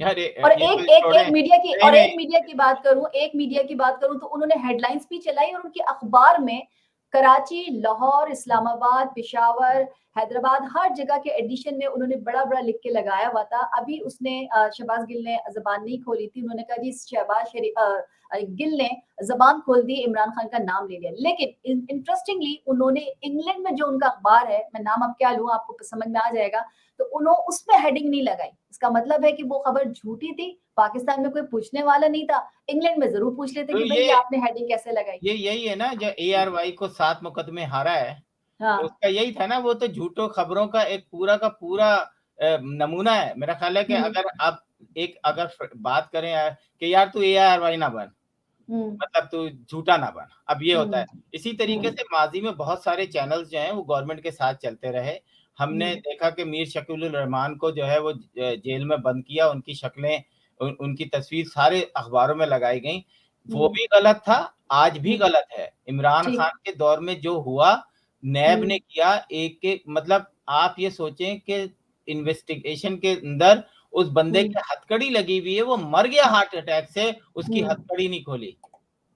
अरे और ये एक तो एक छोड़ें, एक मीडिया की नहीं, और नहीं, एक मीडिया की बात करूँ तो उन्होंने हेडलाइन्स भी चलाई और उनके अखबार में कराची, लाहौर, इस्लामाबाद, पेशावर हैदराबाद, हर जगह के एडिशन में उन्होंने बड़ा-बड़ा लिख के लगाया हुआ था। अभी उसने शहबाज गिल ने ज़बान नहीं खोली थी। उन्होंने कहा जी गिल ने ज़बान खोल दी, इमरान खान का नाम ले लिया। लेकिन इंटरेस्टिंगली उन्होंने इंग्लैंड में जो उनका अखबार है, मैं नाम अब क्या लूँ आपको समझ में आ जाएगा, तो उसमें हेडिंग नहीं लगाई। इसका मतलब है कि वो खबर झूठी थी, पाकिस्तान में कोई पूछने वाला नहीं था। इंग्लैंड में ज़रूर पूछ लेते तो कि भई ये आपने हेडिंग कैसे लगाई? ये यही है ना, जो ARY को 7 मुकदमे हारा है, तो हाँ। उसका यही था ना, वो तो झूठों खबरों का एक पूरा का पूरा नमूना है। मेरा ख़्याल है कि हुँ, अगर आप अगर बात करें कि यार तू ARY ना बन, हुँ, मतलब तू झूठा ना बन, अब ये होता है। हुँ, इसी तरीके हुँ, से माज़ी में बहुत सारे चैनल्स जो हैं वो गवर्नमेंट के साथ चलते रहे। हमने हुँ, देखा कि मीर शकील उर रहमान को जो है वो जेल में बंद किया, उनकी शक्लें उनकी तस्वीर सारे अखबारों में लगाई गई। वो हुँ, भी गलत था, आज भी हुँ, गलत है। इमरान ठीक। खान के दौर में जो हुआ, नैब हुँ, ने किया, एक-एक मतलब आप ये सोचें कि इन्वेस्टिगेशन के अंदर उस बंदे हुँ, की हथकड़ी लगी हुई है, वो मर गया हार्ट अटैक से, उसकी हुँ, हथकड़ी नहीं खोली।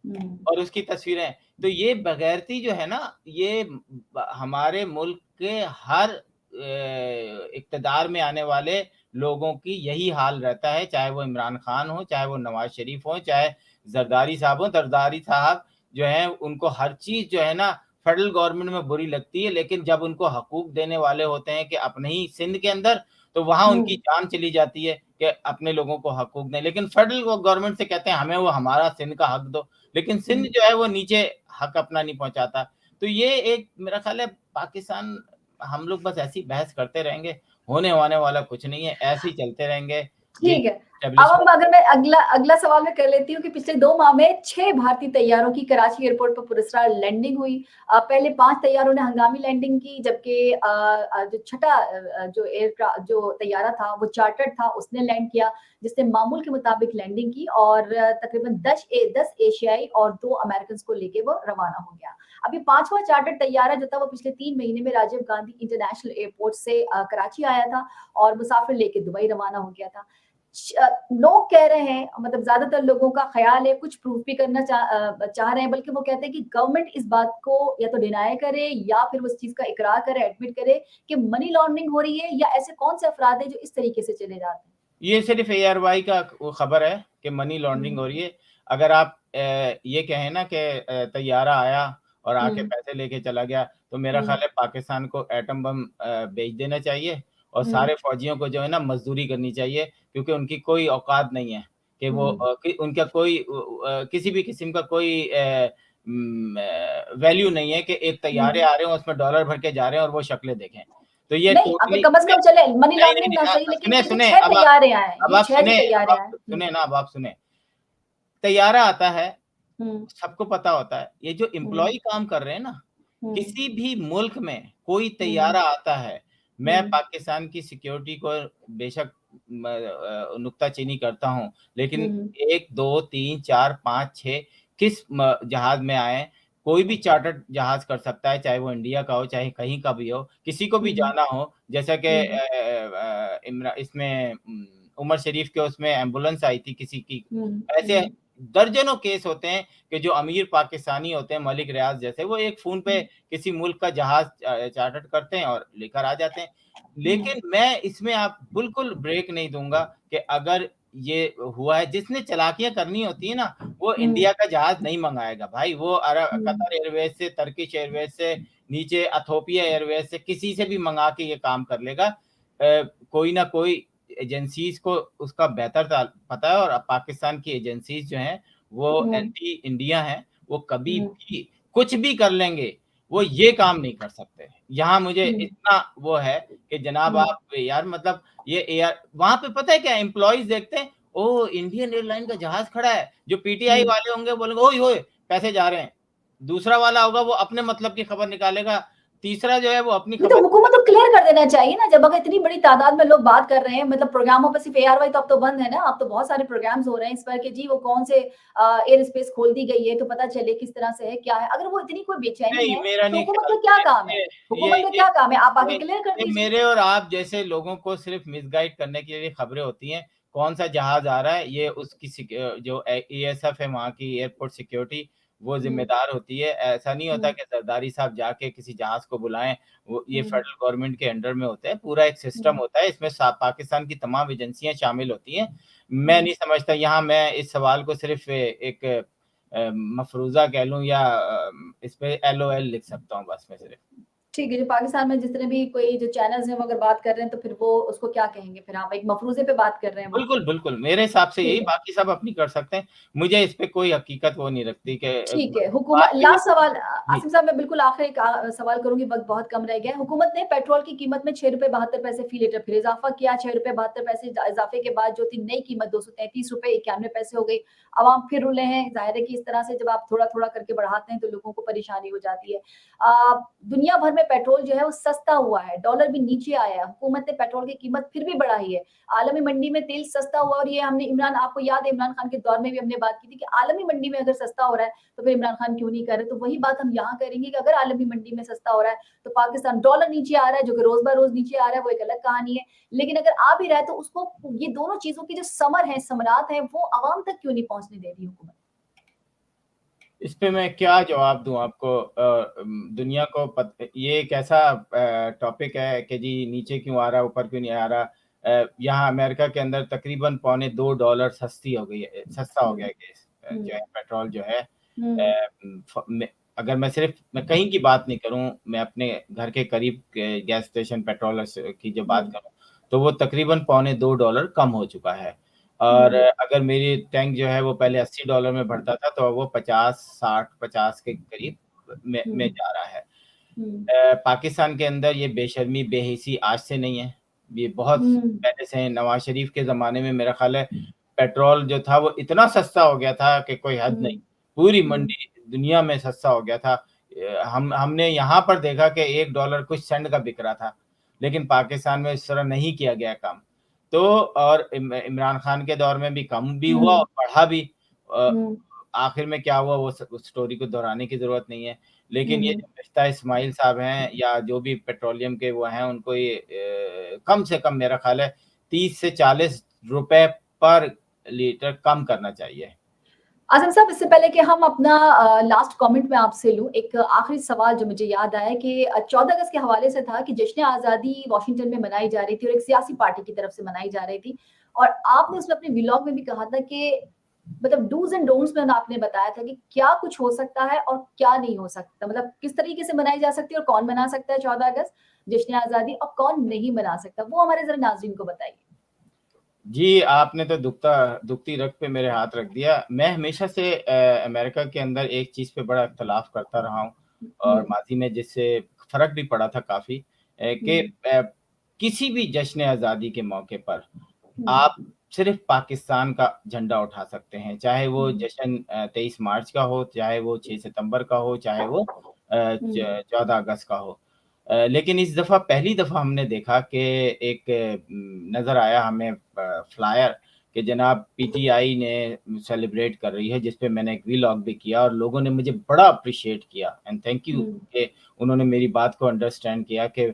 हुँ, और उसकी तस्वीरें। तो ये बेगैरती जो है ना, ये हमारे मुल्क के हर इक़्तिदार में आने वाले लोगों की यही हाल रहता है, चाहे वो इमरान खान हो, चाहे वो नवाज़ शरीफ हो, चाहे ज़रदारी साहब हो। ज़रदारी साहब जो हैं, उनको हर चीज़ जो है ना फेडरल गवर्नमेंट में बुरी लगती है, लेकिन जब उनको हकूक देने वाले होते हैं कि अपने ही सिंध के अंदर, तो वहाँ उनकी हुँ, जान चली जाती है कि अपने लोगों को हकूक दें। लेकिन फेडरल गवर्नमेंट से कहते हैं, हमें वो हमारा सिंध का हक दो। लेकिन सिंध हुँ। जो है वो नीचे हक अपना नहीं पहुँचाता। तो ये एक मेरा ख़्याल है पाकिस्तान, हम लोग बस ऐसी बहस करते रहेंगे, होने-वाने वाला कुछ नहीं है, ऐसे ही चलते रहेंगे। ये ठीक है। अब एस्टेब्लिशमेंट अगर मैं अगला अगला सवाल मैं कर लेती हूँ कि पिछले 2 माह में 6 भारतीय तैयारों की कराची एयरपोर्ट पर पुरस्कार लैंडिंग हुई। पहले 5 तैयारों ने हंगामी लैंडिंग की, जबकि जो छठा जो तैयारा था वो चार्टर्ड था, उसने लैंड किया, जिसने मामूल के मुताबिक लैंडिंग की और तकरीबन 10 एशियाई और 2 अमेरिकन्स को लेके वो रवाना हो गया। अभी 5वां चार्टर्ड तैयारा जो था वो पिछले 3 महीने में राजीव गांधी इंटरनेशनल एयरपोर्ट से कराची आया था और मुसाफिर लेके दुबई रवाना हो गया था। लोग कह रहे हैं, मतलब ज्यादातर लोगों का ख्याल है, कुछ प्रूफ भी करना चाह रहे हैं, बल्कि वो कहते हैं कि गवर्नमेंट इस बात को या तो डिनाई करे या फिर वो इस चीज का इकरार करे, एडमिट करे कि मनी लॉन्ड्रिंग हो रही है, या ऐसे कौन से अफराद हैं जो इस तरीके से चले जाते हैं। ये सिर्फ़ ARY का वो खबर है कि मनी लॉन्ड्रिंग हम्म, हो रही है। अगर आप ये कहें ना कि तैयारा आया और आके हम्म, पैसे लेके चला गया, तो मेरा हम्म, ख़्याल है पाकिस्तान को एटम बम बेच देना चाहिए और हम्म, सारे फ़ौजियों को जो है ना मज़दूरी करनी चाहिए, क्योंकि उनकी कोई औकात नहीं है कि वो हम्म, कि उनका कोई किसी भी किस्म का कोई वैल्यू नहीं है कि एक तैयारे हम्म। आ रहे हैं, उसमें डॉलर भर के जा रहे हैं और वो शक्लें देखें। तो ये नहीं, अगर टोटली कम से कम चले मनी नहीं, नहीं, लॉन्ड्रिंग नहीं, ना सही, लेकिन सुने, ये जो सुने, 6 तैयारे आए हैं, ये 6 जो अब तैयारे आए आप हैं। सुने ना, अब आप सुने। तैयारा आता है, हम्म, सबको पता होता है। ये जो हम्म, एम्प्लॉयी काम कर रहे हैं ना, हम्म, किसी भी मुल्क में कोई हम्म, तैयारा आता है, मैं हम्म, पाकिस्तान की सिक्योरिटी को बेशक नुक्ताचीनी करता हूँ, लेकिन हम्म, 1, 2, 3, 4, 5, 6 किस जहाज़ में आए, कोई भी चार्टर्ड जहाज़ कर सकता है, चाहे वो इंडिया का हो, चाहे कहीं का भी हो, किसी को भी हम्म, जाना हो, जैसा कि हम्म, इसमें उमर शरीफ के उसमें एम्बुलेंस आई थी किसी की, हम्म, ऐसे दर्जनों केस होते हैं कि जो अमीर पाकिस्तानी होते हैं, मलिक रियाज जैसे, वो एक फ़ोन पे किसी मुल्क का जहाज़ चार्टर्ड करते हैं और लेकर आ जाते हैं। हम्म, लेकिन मैं इसमें आप बिल्कुल ब्रेक नहीं दूँगा कि अगर ये हुआ है, जिसने चालाकियाँ करनी होती है ना, वो हम्म, इंडिया का जहाज़ नहीं मँगाएगा भाई, वो हम्म, कतर एयरवेज़ से, टर्किश एयरवेज़ से, नीचे इथियोपिया एयरवेज़ से, किसी से भी मँगा के ये काम कर लेगा। कोई ना कोई एजेंसीज़ को उसका बेहतर पता है, और पाकिस्तान की एजेंसीज़ जो हैं, वो हम्म, एंटी इंडिया हैं, वो कभी हम्म, भी कुछ भी कर लेंगे, वो ये काम नहीं कर सकते। यहाँ मुझे हम्म, इतना वो है कि जनाब हम्म, आप यार, मतलब ये एयर वहाँ पे पता है क्या एम्प्लॉइज़ देखते हैं, ओह! इंडियन एयरलाइन का जहाज़ खड़ा है, जो पीटीआई हम्म। वाले होंगे बोलेंगे, ओए होए! पैसे जा रहे हैं। दूसरा वाला होगा वो अपने मतलब की खबर निकालेगा, तीसरा जो है वो अपनी ये तो खबर हुकूमत को क्लियर कर देना चाहिए ना, जब अगर इतनी बड़ी तादाद में लोग बात कर रहे हैं, मतलब प्रोग्रामों पे सिर्फ एआरवाई तो अब तो बंद है ना, अब तो बहुत सारे प्रोग्राम्स हो रहे हैं इस पर कि जी वो कौन से एयर स्पेस खोल दी गई है, तो पता चले किस तरह से है, क्या है। अगर वो इतनी कोई बेचैनी नहीं, है, मेरा तो नहीं हुकूमत ख्याल। का क्या काम है? ये हुकूमत का ये क्या काम है? आप ये आके क्लियर कर ये दीजिए। मेरे और आप जैसे लोगों को सिर्फ मिसगाइड करने के लिए खबरें होती हैं। कौन-सा जहाज़ आ रहा है, ये उसकी जो एएसएफ है वहाँ की एयरपोर्ट सिक्योरिटी, वो जिम्मेदार होती है। ऐसा नहीं होता कि जरदारी साहब जाके किसी जहाज को बुलाएं, वो ये फेडरल गवर्नमेंट के अंडर में होता है, पूरा एक सिस्टम होता है, इसमें पाकिस्तान की तमाम एजेंसियां शामिल होती हैं। मैं नहीं समझता यहाँ मैं इस सवाल को सिर्फ एक मफरूजा कह लूं या इस पे LOL लिख सकता हूँ बस मैं सिर्फ। ठीक है, जो पाकिस्तान में जितने भी कोई जो चैनल्स हैं वो अगर बात कर रहे हैं तो फिर वो उसको क्या कहेंगे? फिर आप एक मफरूज़े पे बात कर रहे हैं वो। बिल्कुल, बिल्कुल, मेरे हिसाब से यही, ठीक है। बाकी सब अपनी कर सकते हैं। मुझे इस पे कोई हकीकत वो नहीं लगती कि ठीक है, बात तो ये लास्ट सवाल जी। आसिम साहब, मैं बिल्कुल आखिरी का सवाल करूँगी, वक़्त बहुत कम रह गया है। हुकूमत ने पेट्रोल की कीमत में ₹6.72 फ़ी लीटर फिर इज़ाफ़ा किया। ₹6.72 इज़ाफ़े के बाद जो थी नई कीमत ₹233.91 हो गई। अवाम फिर रुले हैं। ज़ाहिर है कि इस तरह से जब आप थोड़ा-थोड़ा करके बढ़ाते हैं तो लोगों को परेशानी हो जाती है। दुनिया भर में पेट्रोल जो है वो सस्ता हुआ है, डॉलर भी नीचे आया है। हुकूमत ने पेट्रोल की कीमत फिर भी बढ़ाई है। आलमी मंडी में तेल सस्ता हुआ, और ये हमने आपको याद है इमरान खान के दौर में भी हमने बात की थी कि आलमी मंडी में अगर सस्ता हो रहा है तो फिर इमरान खान क्यों नहीं कर रहे? तो वही बात हम यहाँ करेंगे कि अगर आलमी मंडी में सस्ता हो रहा है तो पाकिस्तान, डॉलर नीचे आ रहा है जो कि रोज ब रोज नीचे आ रहा है, वो एक अलग कहानी है। लेकिन अगर आ भी रहा है तो उसको, ये दोनों चीजों की जो समरात है वो आवाम तक क्यों नहीं पहुंचने दे रही हुकूमत? इस पे मैं क्या जवाब दूं आपको? दुनिया को ये एक ऐसा टॉपिक है कि जी नीचे क्यों आ रहा है, ऊपर क्यों नहीं आ रहा। यहाँ अमेरिका के अंदर तकरीबन $2.25 सस्ती हो गई है, सस्ता हो गया है गैस जो है, पेट्रोल जो है। अगर मैं कहीं की बात नहीं करूं, मैं अपने घर के करीब के गैस स्टेशन पेट्रोल की जो बात करूं तो वो तकरीबन $2.25 कम हो चुका है। और अगर मेरी टैंक जो है वो पहले $80 में भरता था तो वो 50 60 50 के करीब में जा रहा है। पाकिस्तान के अंदर ये बेशर्मी बेहिसी आज से नहीं है, ये बहुत पहले से है। नवाज शरीफ के ज़माने में मेरा ख़्याल है पेट्रोल जो था वो इतना सस्ता हो गया था कि कोई हद नहीं। पूरी मंडी दुनिया में सस्ता हो गया था। हमने यहाँ पर देखा कि $1 कुछ सेंट का बिक रहा था, लेकिन पाकिस्तान में इस तरह नहीं किया गया काम। तो और इमरान खान के दौर में भी कम भी हुआ और बढ़ा भी। आखिर में क्या हुआ वो स्टोरी को दोहराने की ज़रूरत नहीं है। लेकिन ये जो मिफ्ता इस्माइल साहब हैं या जो भी पेट्रोलियम के वो हैं, उनको ये कम से कम मेरा ख़्याल है 30 से ₹40 पर लीटर कम करना चाहिए। आज़म साहब, इससे पहले कि हम अपना लास्ट कमेंट मैं आपसे लूँ, एक आखिरी सवाल जो मुझे याद आया कि 14 अगस्त के हवाले से था कि जश्न आज़ादी वाशिंगटन में मनाई जा रही थी और एक सियासी पार्टी की तरफ से मनाई जा रही थी, और आपने उसमें अपने व्लॉग में भी कहा था कि मतलब डूज़ एंड डोंट्स में आपने बताया था कि क्या कुछ हो सकता है और क्या नहीं हो सकता, मतलब किस तरीके से मनाई जा सकती है और कौन मना सकता है 14 अगस्त जश्न आज़ादी और कौन नहीं मना सकता, वो हमारे ज़रा नाज़रीन को बताइए। जी, आपने तो दुखती रग पे मेरे हाथ रख दिया। मैं हमेशा से अमेरिका के अंदर एक चीज़ पे बड़ा इख्तलाफ करता रहा हूँ और माज़ी में जिससे फ़र्क भी पड़ा था काफ़ी, कि किसी भी जश्न आज़ादी के मौके पर आप सिर्फ़ पाकिस्तान का झंडा उठा सकते हैं। चाहे वो जश्न 23 मार्च का हो, चाहे वो 6 सितंबर का हो, चाहे वो 14 अगस्त का हो। लेकिन इस दफ़ा पहली दफ़ा हमने देखा कि एक नज़र आया हमें फ्लायर कि जनाब पीटीआई ने सेलिब्रेट कर रही है, जिस पे मैंने एक व्लॉग भी किया और लोगों ने मुझे बड़ा अप्रिशिएट किया एंड थैंक यू कि उन्होंने मेरी बात को अंडरस्टैंड किया कि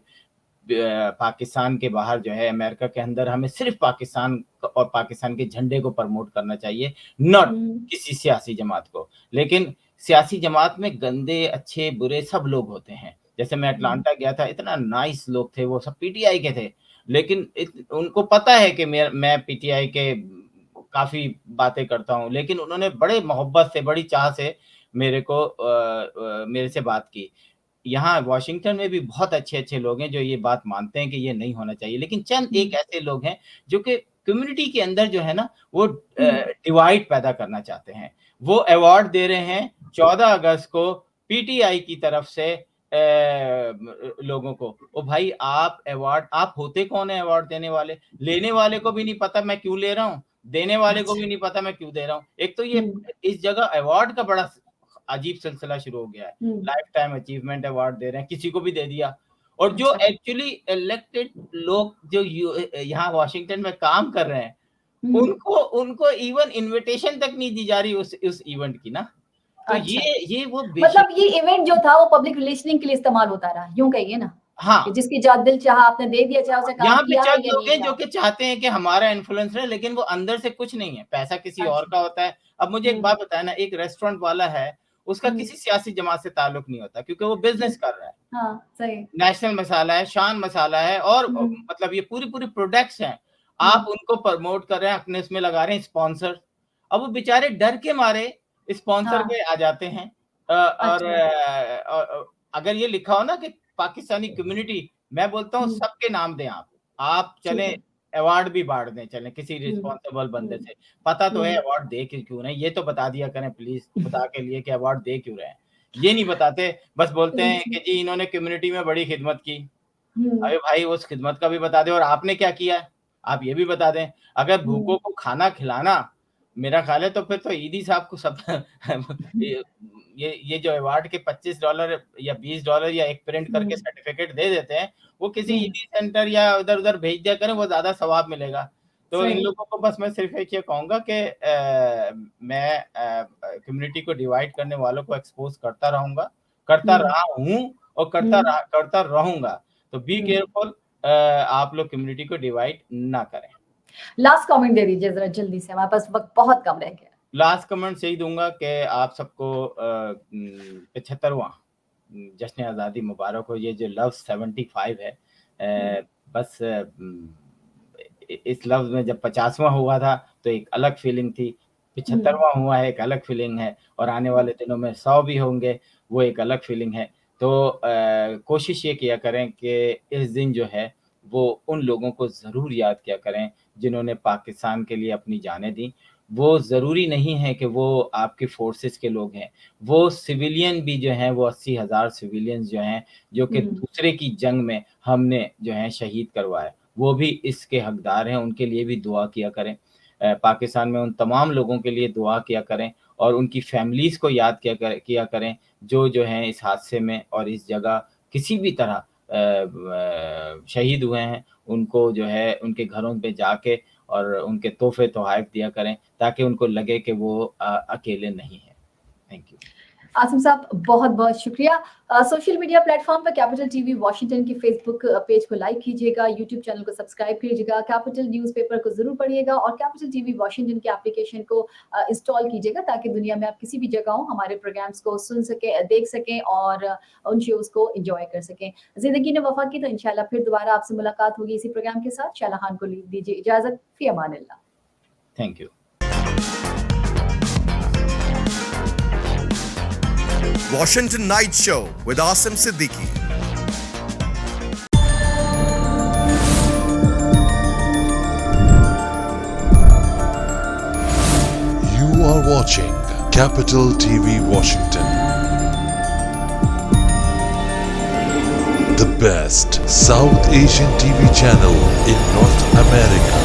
पाकिस्तान के बाहर जो है, अमेरिका के अंदर हमें सिर्फ पाकिस्तान और पाकिस्तान के झंडे को प्रमोट करना चाहिए, नॉट किसी सियासी जमात को। लेकिन सियासी जमात में गंदे, अच्छे, बुरे सब लोग होते हैं। जैसे मैं अटलांटा गया था, इतना नाइस लोग थे, वो सब पीटीआई के थे, लेकिन उनको पता है कि मैं पीटीआई के काफ़ी बातें करता हूँ, लेकिन उन्होंने बड़े मोहब्बत से, बड़ी चाह से मेरे से बात की। यहाँ वाशिंगटन में भी बहुत अच्छे-अच्छे लोग हैं जो ये बात मानते हैं कि ये नहीं होना चाहिए, लेकिन चंद एक ऐसे लोग हैं जो कि कम्युनिटी के अंदर जो है ना वो डिवाइड पैदा करना चाहते हैं। वो अवार्ड दे रहे हैं 14 अगस्त को पीटीआई की तरफ से लोगों को। ओ भाई, आप अवार्ड, आप होते कौन है अवार्ड देने वाले? लेने वाले को भी नहीं पता मैं क्यों ले रहा हूँ, देने वाले को भी नहीं पता मैं क्यों दे रहा हूँ। एक तो ये इस जगह अवार्ड का बड़ा अजीब सिलसिला शुरू हो गया है। लाइफ टाइम अचीवमेंट अवार्ड दे रहे हैं, किसी को भी दे दिया। और जो एक्चुअली इलेक्टेड लोग जो यहाँ वाशिंगटन में काम कर रहे हैं, उनको इवन इनविटेशन तक नहीं दी जा रही उस इवेंट की ना। तो ये वो मतलब ये इवेंट जो था वो पब्लिक रिलेशनिंग के लिए इस्तेमाल होता रहा, यूं कहिए ना। हाँ, जिसकी जहाँ दिल चाहा आपने दे दिया, चाहे उसे काम किया है या लोग हैं नहीं जो कि चाहते हैं कि हमारा इन्फ्लुएंस रहे, लेकिन वो अंदर से कुछ नहीं है, पैसा किसी और का होता है। अब मुझे एक बात बताया ना, एक रेस्टोरेंट वाला है, उसका किसी सियासी जमात से ताल्लुक नहीं होता, क्योंकि वो बिजनेस कर रहा है। हाँ, सही। नेशनल मसाला है, शान मसाला है, और मतलब ये पूरी प्रोडक्ट्स हैं, आप उनको प्रमोट कर रहे हैं, अपने इसमें लगा रहे हैं स्पॉन्सर। अब वो बेचारे डर के मारे स्पॉन्सर हाँ, पे आ जाते हैं। और अगर ये लिखा हो ना कि पाकिस्तानी कम्युनिटी, मैं बोलता हूँ सबके नाम दें आप। आप ठीक चलें है। अवार्ड भी बाँट दें, चलें किसी हुँ, रिस्पॉन्सिबल बंदे हुँ, से। पता तो है हुँ। अवार्ड दे के क्यों रहे हैं, ये तो बता दिया करें प्लीज़, खुदा के लिए, कि अवार्ड दे क्यों रहे हैं। ये नहीं बताते, बस बोलते हैं जी। कि जी इन्होंने कम्युनिटी में बड़ी खिदमत की। हुँ, अरे भाई, उस खिदमत का भी बता दें और आपने क्या किया है, आप ये भी बता दें। अगर हुँ, भूखों को खाना खिलाना मेरा ख़्याल है, तो फिर तो ईदी साहब को सब ये ये जो अवार्ड के $25 या $20 या एक प्रिंट करके हुँ, सर्टिफ़िकेट दे देते हैं, वो किसी हुँ, ईदी सेंटर या इधर-उधर भेज दिया करें, वो ज़्यादा सवाब मिलेगा। तो इन सही। लोगों को बस मैं सिर्फ़ एक ये कहूँगा कि मैं कम्युनिटी को डिवाइड करने वालों को एक्सपोज़ करता रहूँगा, करता हुँ, रहा हूँ और हुँ, करता रहूँगा। तो बी हुँ। केयरफुल, आप लोग कम्युनिटी को डिवाइड ना करें। लास्ट कमेंट दे दीजिए ज़रा जल्दी से, हमारे पास वक़्त बहुत कम रह गया है। लास्ट कमेंट यही दूँगा कि आप सबको 75वाँ जश्न आज़ादी मुबारक हो। ये जो लफ्ज़ 75 है, हुँ, बस इस लफ्ज़ में जब 50वां हुआ था तो एक अलग फीलिंग थी, हुँ, 75वां हुआ है एक अलग फीलिंग है, और आने हुँ, वाले दिनों में 100 भी होंगे, वो एक अलग फीलिंग है। तो कोशिश ये किया करें कि इस दिन जो है वो उन लोगों को ज़रूर याद किया करें जिन्होंने पाकिस्तान के लिए अपनी जानें दी। वो ज़रूरी नहीं है कि वो आपकी फ़ोर्सेस के लोग हैं, वो सिविलियन भी जो हैं, वो 80,000 सिविलियंस जो हैं, जो कि हुँ, दूसरे की जंग में हमने जो है शहीद करवाए, वो भी इसके हकदार हैं, उनके लिए भी दुआ किया करें। पाकिस्तान में उन तमाम लोगों के लिए दुआ किया करें और उनकी फैमिलीज़ को याद किया करें, जो हैं इस हादसे में और इस जगह किसी भी तरह शहीद हुए हैं। उनको जो है उनके घरों पे जाके और उनके तोहफ़े-तोहफ़ दिया करें, ताकि उनको लगे कि वो अकेले नहीं हैं। Thank you. आसिम साहब बहुत-बहुत शुक्रिया। सोशल मीडिया प्लेटफ़ॉर्म पर कैपिटल टीवी वॉशिंगटन के फ़ेसबुक पेज को लाइक कीजिएगा, यूट्यूब चैनल को सब्सक्राइब कीजिएगा, कैपिटल न्यूज़पेपर को ज़रूर पढ़िएगा और कैपिटल टीवी वॉशिंगटन के एप्लीकेशन को इंस्टॉल कीजिएगा ताकि दुनिया में आप किसी भी जगह हो, हमारे प्रोग्राम्स को सुन सकें, देख सकें और उन शोज़ को एन्जॉय कर सकें। ज़िंदगी ने वफ़ा की तो इंशाल्लाह फिर दोबारा आपसे मुलाकात होगी इसी प्रोग्राम के साथ। शैला खान को दीजिए इजाज़त। फ़ी अमानिल्लाह। Thank you. Washington Night Show with Asim Siddiqui. You are watching Capital TV Washington. The best South Asian TV channel in North America.